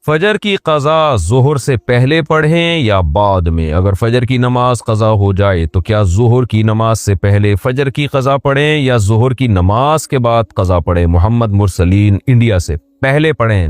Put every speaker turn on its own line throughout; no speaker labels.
فجر کی قضا ظہر سے پہلے پڑھیں یا بعد میں؟ اگر فجر کی نماز قضا ہو جائے تو کیا ظہر کی نماز سے پہلے فجر کی قضا پڑھیں یا ظہر کی نماز کے بعد قضا پڑھیں؟ محمد مرسلین انڈیا سے، پہلے پڑھیں۔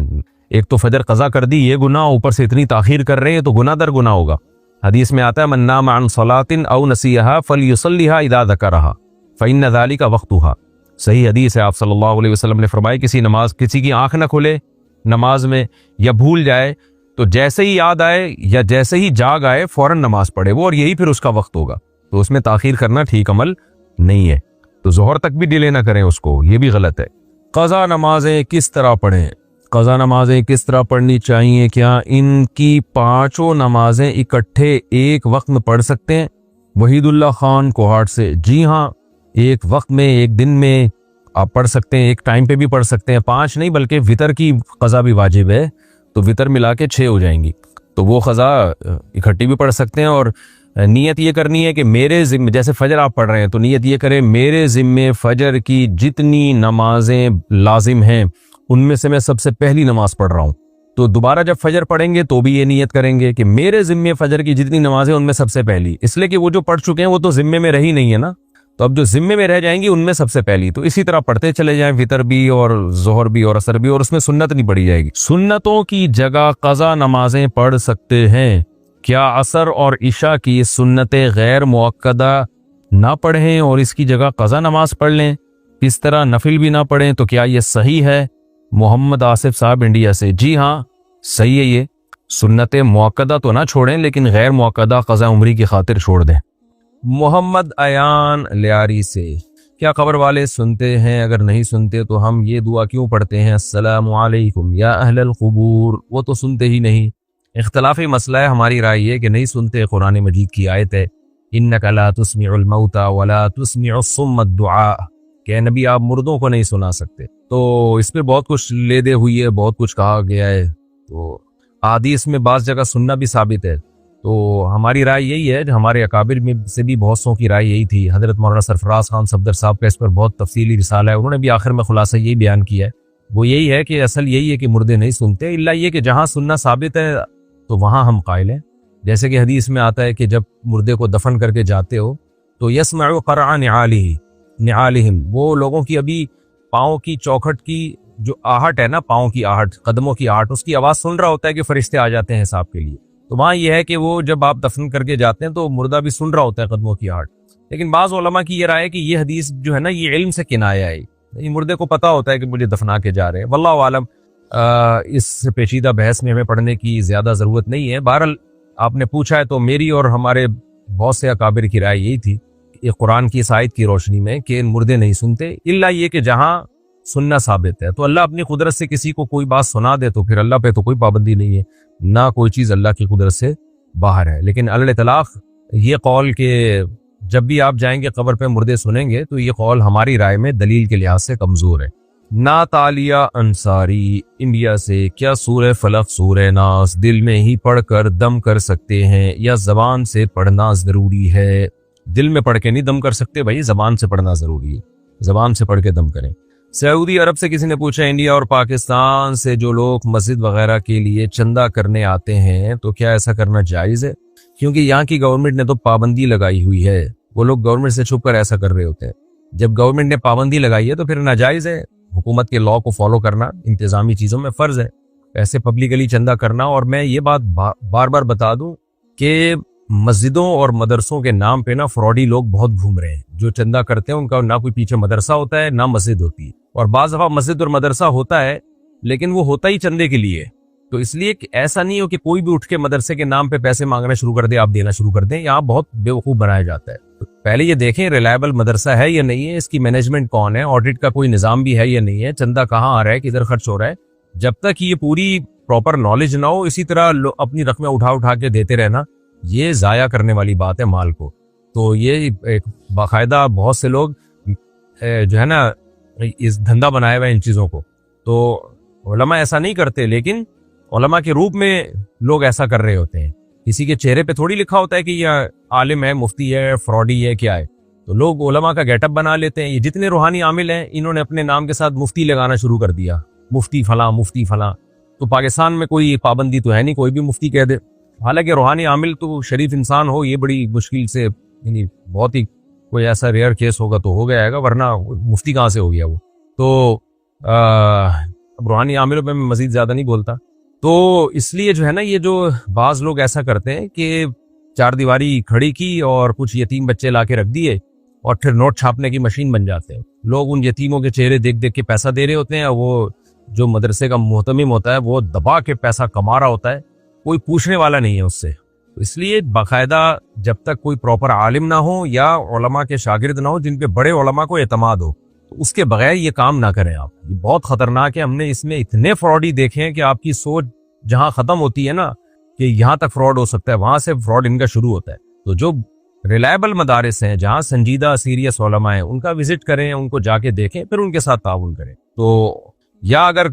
ایک تو فجر قضا کر دی، یہ گناہ، اوپر سے اتنی تاخیر کر رہے ہیں تو گناہ در گناہ ہوگا۔ حدیث میں آتا ہے من نام عن صلاۃ او نسیھا فلیصلیھا اذا ذکرھا فإن ذلک وقتھا۔ صحیح حدیث ہے، آپ صلی اللہ علیہ وسلم نے فرمایا کسی کی آنکھ نہ کھلے نماز میں یا بھول جائے تو جیسے ہی یاد آئے یا جیسے ہی جاگ آئے فوراً نماز پڑھے وہ، اور یہی پھر اس کا وقت ہوگا۔ تو اس میں تاخیر کرنا ٹھیک عمل نہیں ہے، تو ظہر تک بھی ڈیلے نہ کریں اس کو، یہ بھی غلط ہے۔ قضا نمازیں کس طرح پڑھیں؟ قضا نمازیں کس طرح پڑھنی چاہیے؟ کیا ان کی پانچوں نمازیں اکٹھے ایک وقت میں پڑھ سکتے ہیں؟ وحید اللہ خان کوہاٹ سے، جی ہاں، ایک وقت میں، ایک دن میں آپ پڑھ سکتے ہیں، ایک ٹائم پہ بھی پڑھ سکتے ہیں، 5 نہیں بلکہ وطر کی قضا بھی واجب ہے، تو وطر ملا کے 6 ہو جائیں گی، تو وہ قضا اکٹھی بھی پڑھ سکتے ہیں۔ اور نیت یہ کرنی ہے کہ میرے ذمے، جیسے فجر آپ پڑھ رہے ہیں تو نیت یہ کریں میرے ذمے فجر کی جتنی نمازیں لازم ہیں ان میں سے میں سب سے پہلی نماز پڑھ رہا ہوں، تو دوبارہ جب فجر پڑھیں گے تو بھی یہ نیت کریں گے کہ میرے ذمے فجر کی جتنی نمازیں ان میں سب سے پہلی، اس لیے کہ وہ جو پڑھ چکے ہیں وہ تو ذمے میں رہی نہیں ہے نا، تو اب جو ذمے میں رہ جائیں گی ان میں سب سے پہلی، تو اسی طرح پڑھتے چلے جائیں، وطر بھی اور ظہر بھی اور عصر بھی، اور اس میں سنت نہیں پڑھی جائے گی۔ سنتوں کی جگہ قضا نمازیں پڑھ سکتے ہیں، کیا عصر اور عشاء کی سنتیں غیر مؤکدہ نہ پڑھیں اور اس کی جگہ قضا نماز پڑھ لیں؟ کس طرح نفل بھی نہ پڑھیں تو کیا یہ صحیح ہے؟ محمد آصف صاحب انڈیا سے، جی ہاں صحیح ہے، یہ سنت مؤکدہ تو نہ چھوڑیں لیکن غیر مؤکدہ قضا عمری کی خاطر چھوڑ دیں۔ محمد ایان لیاری سے، کیا قبر والے سنتے ہیں؟ اگر نہیں سنتے تو ہم یہ دعا کیوں پڑھتے ہیں السلام علیکم یا اہل القبور؟ وہ تو سنتے ہی نہیں، اختلافی مسئلہ ہے، ہماری رائے یہ کہ نہیں سنتے، قرآن مجید کی آیت ہے انک لا تسمع الموتى ولا تسمع الصم الدعاء، کہ نبی آپ مردوں کو نہیں سنا سکتے، تو اس پہ بہت کچھ لے دے ہوئی ہے، بہت کچھ کہا گیا ہے، تو احادیث میں بعض جگہ سننا بھی ثابت ہے، تو ہماری رائے یہی ہے، ہمارے اکابر میں سے بھی بہت سو کی رائے یہی تھی، حضرت مولانا سرفراز خان صفدر صاحب کا اس پر بہت تفصیلی رسالہ ہے، انہوں نے بھی آخر میں خلاصہ یہی بیان کیا ہے، وہ یہی ہے کہ اصل یہی ہے کہ مردے نہیں سنتے، الا یہ کہ جہاں سننا ثابت ہے تو وہاں ہم قائل ہیں، جیسے کہ حدیث میں آتا ہے کہ جب مردے کو دفن کر کے جاتے ہو تو یسمع قرع نعالہم، وہ لوگوں کی ابھی پاؤں کی چوکھٹ کی جو آہٹ ہے نا، پاؤں کی آہٹ، قدموں کی آہٹ، اس کی آواز سن رہا ہوتا ہے کہ فرشتے آ جاتے ہیں حساب کے لیے، تو وہاں یہ ہے کہ وہ جب آپ دفن کر کے جاتے ہیں تو مردہ بھی سن رہا ہوتا ہے قدموں کی آہٹ، لیکن بعض علماء کی یہ رائے ہے کہ یہ حدیث جو ہے نا یہ علم سے کنایا ہے، یہ مردے کو پتہ ہوتا ہے کہ مجھے دفنا کے جا رہے ہیں، واللہ عالم، اس پیچیدہ بحث میں ہمیں پڑھنے کی زیادہ ضرورت نہیں ہے۔ بہرحال آپ نے پوچھا ہے تو میری اور ہمارے بہت سے اکابر کی رائے یہی تھی کہ قرآن کی اس آیت کی روشنی میں کہ مردے نہیں سنتے، الا یہ کہ جہاں سننا ثابت ہے، تو اللہ اپنی قدرت سے کسی کو کوئی بات سنا دے تو پھر اللہ پہ تو کوئی پابندی نہیں ہے، نہ کوئی چیز اللہ کی قدرت سے باہر ہے، لیکن علی الاطلاق یہ قول کہ جب بھی آپ جائیں گے قبر پہ مردے سنیں گے تو یہ قول ہماری رائے میں دلیل کے لحاظ سے کمزور ہے۔ ناتالیہ انصاری انڈیا سے، کیا سورہ فلق سورہ ناس دل میں ہی پڑھ کر دم کر سکتے ہیں یا زبان سے پڑھنا ضروری ہے؟ دل میں پڑھ کے نہیں دم کر سکتے بھائی، زبان سے پڑھنا ضروری ہے، زبان سے پڑھ کے دم کریں۔ سعودی عرب سے کسی نے پوچھا انڈیا اور پاکستان سے جو لوگ مسجد وغیرہ کے لیے چندہ کرنے آتے ہیں تو کیا ایسا کرنا جائز ہے؟ کیونکہ یہاں کی گورنمنٹ نے تو پابندی لگائی ہوئی ہے، وہ لوگ گورنمنٹ سے چھپ کر ایسا کر رہے ہوتے ہیں، جب گورنمنٹ نے پابندی لگائی ہے تو پھر ناجائز ہے، حکومت کے لاء کو فالو کرنا انتظامی چیزوں میں فرض ہے، ایسے پبلکلی چندہ کرنا۔ اور میں یہ بات بار بار بتا دوں کہ مسجدوں اور مدرسوں کے نام پہ نا فراڈی لوگ بہت گھوم رہے ہیں، جو چندہ کرتے ہیں ان کا نہ کوئی پیچھے مدرسہ ہوتا ہے نہ مسجد ہوتی ہے، اور بعض دفعہ مسجد اور مدرسہ ہوتا ہے لیکن وہ ہوتا ہی چندے کے لیے، تو اس لیے کہ ایسا نہیں ہو کہ کوئی بھی اٹھ کے مدرسے کے نام پہ پیسے مانگنا شروع کر دے، آپ دینا شروع کر دیں، یہاں بہت بیوقوف بنایا جاتا ہے۔ تو پہلے یہ دیکھیں ریلائبل مدرسہ ہے یا نہیں ہے، اس کی مینجمنٹ کون ہے، آڈٹ کا کوئی نظام بھی ہے یا نہیں ہے، چندہ کہاں آ رہا ہے، کدھر خرچ ہو رہا ہے، جب تک یہ پوری پراپر نالج نہ ہو اسی طرح اپنی رقمیں اٹھا کے دیتے رہنا، یہ ضائع کرنے والی بات ہے مال کو۔ تو یہ ایک باقاعدہ بہت سے لوگ جو ہے نا اس دھندا بنائے ہوئے ان چیزوں کو، تو علماء ایسا نہیں کرتے، لیکن علماء کے روپ میں لوگ ایسا کر رہے ہوتے ہیں، کسی کے چہرے پہ تھوڑی لکھا ہوتا ہے کہ یہ عالم ہے، مفتی ہے، فراڈی ہے، کیا ہے، تو لوگ علماء کا گیٹ اپ بنا لیتے ہیں۔ یہ جتنے روحانی عامل ہیں انہوں نے اپنے نام کے ساتھ مفتی لگانا شروع کر دیا، مفتی فلاں مفتی فلاں، تو پاکستان میں کوئی پابندی تو ہے نہیں, کوئی بھی مفتی کہہ دے. حالانکہ روحانی عامل تو شریف انسان ہو, یہ بڑی مشکل سے, یعنی بہت ہی کوئی ایسا ریئر کیس ہوگا تو ہو گیا ہے گا, ورنہ مفتی کہاں سے ہو گیا وہ. تو روحانی عاملوں پہ میں مزید زیادہ نہیں بولتا. تو اس لیے جو ہے نا, یہ جو بعض لوگ ایسا کرتے ہیں کہ چار دیواری کھڑی کی اور کچھ یتیم بچے لا کے رکھ دیے اور پھر نوٹ چھاپنے کی مشین بن جاتے ہیں. لوگ ان یتیموں کے چہرے دیکھ دیکھ کے پیسہ دے رہے ہوتے ہیں, وہ جو مدرسے کا محتمم ہوتا ہے وہ دبا کے پیسہ کما رہا ہوتا ہے, کوئی پوچھنے والا نہیں ہے اس سے. تو اس لیے باقاعدہ جب تک کوئی پراپر عالم نہ ہو یا علماء کے شاگرد نہ ہو جن پہ بڑے علماء کو اعتماد ہو, تو اس کے بغیر یہ کام نہ کریں آپ. یہ بہت خطرناک ہے. ہم نے اس میں اتنے فراڈی دیکھے ہیں کہ آپ کی سوچ جہاں ختم ہوتی ہے نا کہ یہاں تک فراڈ ہو سکتا ہے, وہاں سے فراڈ ان کا شروع ہوتا ہے. تو جو ریلائبل مدارس ہیں, جہاں سنجیدہ سیریس علماء ہیں, ان کا وزٹ کریں, ان کو جا کے دیکھیں, پھر ان کے ساتھ تعاون کریں. تو یا اگر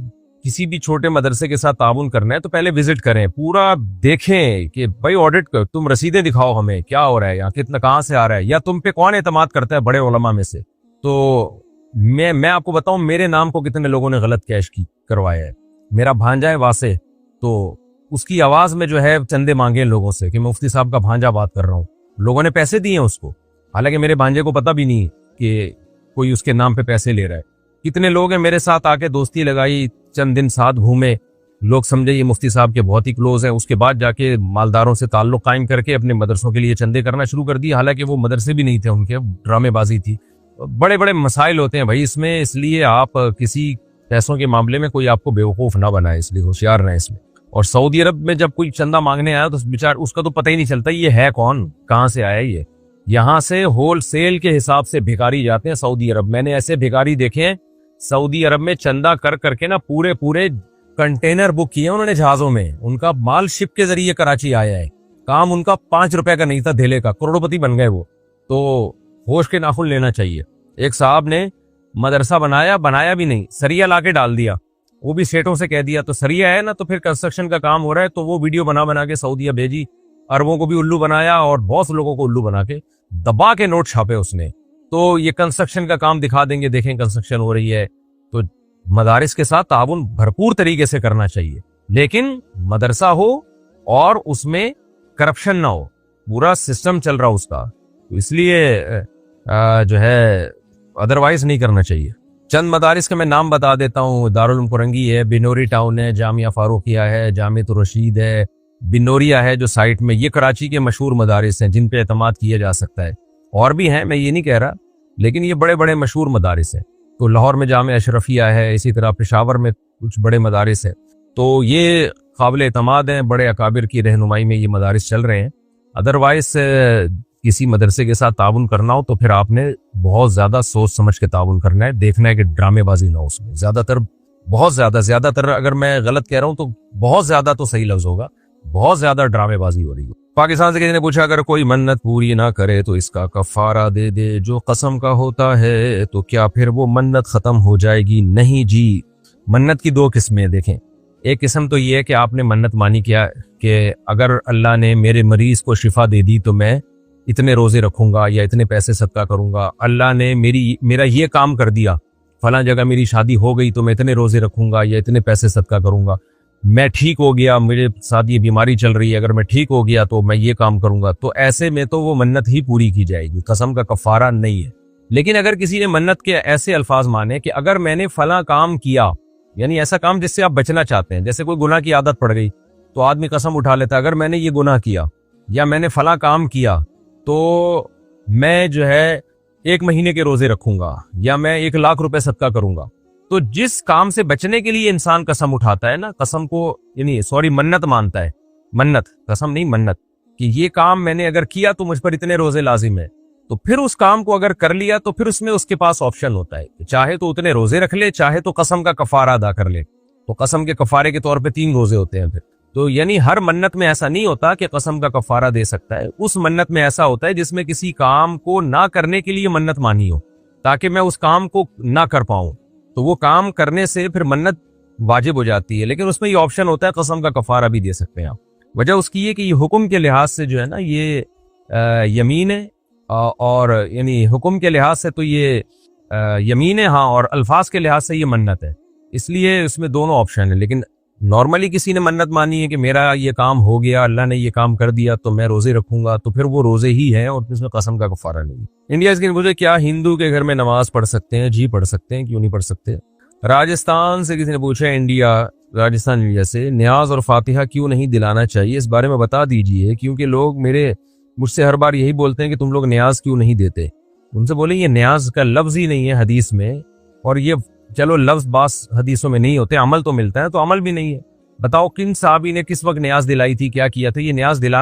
کسی بھی چھوٹے مدرسے کے ساتھ تعاون کرنا ہے تو پہلے وزٹ کریں, پورا دیکھیں کہ بھائی آڈٹ کر, تم رسیدیں دکھاؤ ہمیں کیا ہو رہا ہے, یا کتنا کہاں سے آ رہا ہے, یا تم پہ کون اعتماد کرتا ہے بڑے علماء میں سے. تو میں آپ کو بتاؤں, میرے نام کو کتنے لوگوں نے غلط کیش کروایا ہے. میرا بھانجا ہے واسع, تو اس کی آواز میں جو ہے چندے مانگے لوگوں سے کہ میں مفتی صاحب کا بھانجا بات کر رہا ہوں. لوگوں نے پیسے دیے ہیں اس کو, حالانکہ میرے بھانجے کو پتہ بھی نہیں کہ کوئی اس کے نام پہ پیسے لے رہا ہے. کتنے لوگ ہیں میرے ساتھ آ کے دوستی لگائی, چند دن ساتھ گھومے, لوگ سمجھے یہ مفتی صاحب کے بہت ہی کلوز ہیں, اس کے بعد جا کے مالداروں سے تعلق قائم کر کے اپنے مدرسوں کے لیے چندے کرنا شروع کر دی, حالانکہ وہ مدرسے بھی نہیں تھے ان کے, ڈرامے بازی تھی. بڑے بڑے مسائل ہوتے ہیں بھائی اس میں, اس لیے آپ کسی پیسوں کے معاملے میں کوئی آپ کو بیوقوف نہ بنائے, اس لیے ہوشیار رہیں اس میں. اور سعودی عرب میں جب کوئی چندہ مانگنے آیا تو بیچار اس کا تو پتہ ہی نہیں چلتا یہ ہے کون, کہاں سے آیا یہ. یہاں سے ہول سیل کے حساب سے بھکاری جاتے ہیں سعودی عرب. میں نے ایسے بھکاری دیکھے ہیں سعودی عرب میں, چندہ کر کر کے نا پورے کنٹینر بک کیے انہوں نے جہازوں میں, ان کا مال شپ کے ذریعے کراچی آیا ہے. کام ان کا 5 روپے کا نہیں تھا دھیلے کا, کروڑپتی بن گئے وہ. تو ہوش کے ناخن لینا چاہیے. ایک صاحب نے مدرسہ بنایا بھی نہیں, سریا لا کے ڈال دیا, وہ بھی سیٹوں سے کہہ دیا تو سریا ہے نا, تو پھر کنسٹرکشن کا کام ہو رہا ہے, تو وہ ویڈیو بنا کے سعودیہ بھیجی, عربوں کو بھی الو بنایا اور بہت لوگوں کو الو بنا کے دبا کے نوٹ چھاپے اس نے. تو یہ کنسٹرکشن کا کام دکھا دیں گے, دیکھیں کنسٹرکشن ہو رہی ہے. تو مدارس کے ساتھ تعاون بھرپور طریقے سے کرنا چاہیے, لیکن مدرسہ ہو اور اس میں کرپشن نہ ہو, پورا سسٹم چل رہا اس کا. تو اس لیے جو ہے ادروائز نہیں کرنا چاہیے. چند مدارس کے میں نام بتا دیتا ہوں. دارالعلوم کرنگی ہے, بنوری ٹاؤن ہے, جامعہ فاروقیہ ہے, جامعۃ الرشید ہے, بنوریا ہے جو سائٹ میں. یہ کراچی کے مشہور مدارس ہیں جن پہ اعتماد کیا جا سکتا ہے. اور بھی ہیں, میں یہ نہیں کہہ رہا, لیکن یہ بڑے بڑے مشہور مدارس ہیں. تو لاہور میں جامعہ اشرفیہ ہے, اسی طرح پشاور میں کچھ بڑے مدارس ہیں. تو یہ قابل اعتماد ہیں, بڑے اکابر کی رہنمائی میں یہ مدارس چل رہے ہیں. ادروائز کسی مدرسے کے ساتھ تعاون کرنا ہو تو پھر آپ نے بہت زیادہ سوچ سمجھ کے تعاون کرنا ہے, دیکھنا ہے کہ ڈرامے بازی نہ ہو اس میں. زیادہ تر اگر میں غلط کہہ رہا ہوں تو بہت زیادہ تو صحیح لفظ ہوگا, بہت زیادہ ڈرامے بازی ہو رہی ہے. پاکستان سے کسی نے پوچھا اگر کوئی منت پوری نہ کرے تو اس کا کفارہ دے دے جو قسم کا ہوتا ہے, تو کیا پھر وہ منت ختم ہو جائے گی؟ نہیں جی. منت کی 2 قسمیں دیکھیں. ایک قسم تو یہ ہے کہ آپ نے منت مانی کیا کہ اگر اللہ نے میرے مریض کو شفا دے دی تو میں اتنے روزے رکھوں گا یا اتنے پیسے صدقہ کروں گا. اللہ نے میرا یہ کام کر دیا, فلاں جگہ میری شادی ہو گئی تو میں اتنے روزے رکھوں گا یا اتنے پیسے صدقہ کروں گا. میں ٹھیک ہو گیا, میرے ساتھ یہ بیماری چل رہی ہے, اگر میں ٹھیک ہو گیا تو میں یہ کام کروں گا. تو ایسے میں تو وہ منت ہی پوری کی جائے گی, قسم کا کفارہ نہیں ہے. لیکن اگر کسی نے منت کے ایسے الفاظ مانے کہ اگر میں نے فلاں کام کیا, یعنی ایسا کام جس سے آپ بچنا چاہتے ہیں, جیسے کوئی گناہ کی عادت پڑ گئی تو آدمی قسم اٹھا لیتا ہے اگر میں نے یہ گناہ کیا یا میں نے فلاں کام کیا تو میں جو ہے 1 مہینے کے روزے رکھوں گا یا میں 1 لاکھ روپے صدقہ کروں گا. تو جس کام سے بچنے کے لیے انسان قسم اٹھاتا ہے نا, قسم کو یعنی منت مانتا ہے, منت قسم نہیں منت, کہ یہ کام میں نے اگر کیا تو مجھ پر اتنے روزے لازم ہے, تو پھر اس کام کو اگر کر لیا تو پھر اس میں اس کے پاس آپشن ہوتا ہے, چاہے تو اتنے روزے رکھ لے, چاہے تو قسم کا کفارہ ادا کر لے. تو قسم کے کفارے کے طور پہ 3 روزے ہوتے ہیں پھر. تو یعنی ہر منت میں ایسا نہیں ہوتا کہ قسم کا کفارہ دے سکتا ہے. اس منت میں ایسا ہوتا ہے جس میں کسی کام کو نہ کرنے کے لیے منت مانی ہو تاکہ میں اس کام کو نہ کر پاؤں, تو وہ کام کرنے سے پھر منت واجب ہو جاتی ہے. لیکن اس میں یہ آپشن ہوتا ہے قسم کا کفارہ بھی دے سکتے ہیں آپ. وجہ اس کی یہ کہ یہ حکم کے لحاظ سے جو ہے نا یہ یمین ہے, اور یعنی حکم کے لحاظ سے تو یہ یمین ہے, ہاں, اور الفاظ کے لحاظ سے یہ منت ہے. اس لیے اس میں دونوں آپشن ہیں. لیکن نارملی کسی نے منت مانی ہے کہ میرا یہ کام ہو گیا، اللہ نے یہ کام کر دیا تو میں روزے رکھوں گا، تو پھر وہ روزے ہی ہیں اور اس میں قسم کا کفارہ نہیں۔ انڈیا کے مجھے کیا ہندو کے گھر میں نماز پڑھ سکتے ہیں؟ جی پڑھ سکتے ہیں، کیوں نہیں پڑھ سکتے۔ راجستھان سے کسی نے پوچھا راجستھان انڈیا سے نیاز اور فاتحہ کیوں نہیں دلانا چاہیے، اس بارے میں بتا دیجئے، کیونکہ لوگ مجھ سے ہر بار یہی بولتے ہیں کہ تم لوگ نیاز کیوں نہیں دیتے۔ ان سے بولے یہ نیاز کا لفظ ہی نہیں ہے حدیث میں، اور یہ چلو لفظ بعض حدیثوں میں نہیں ہوتے، عمل تو ملتا ہے، تو عمل بھی نہیں ہے۔ بتاؤ کن صحابی نے کس وقت نیاز دلائی تھی، کیا کیا تھا؟ یہ نیاز دلانا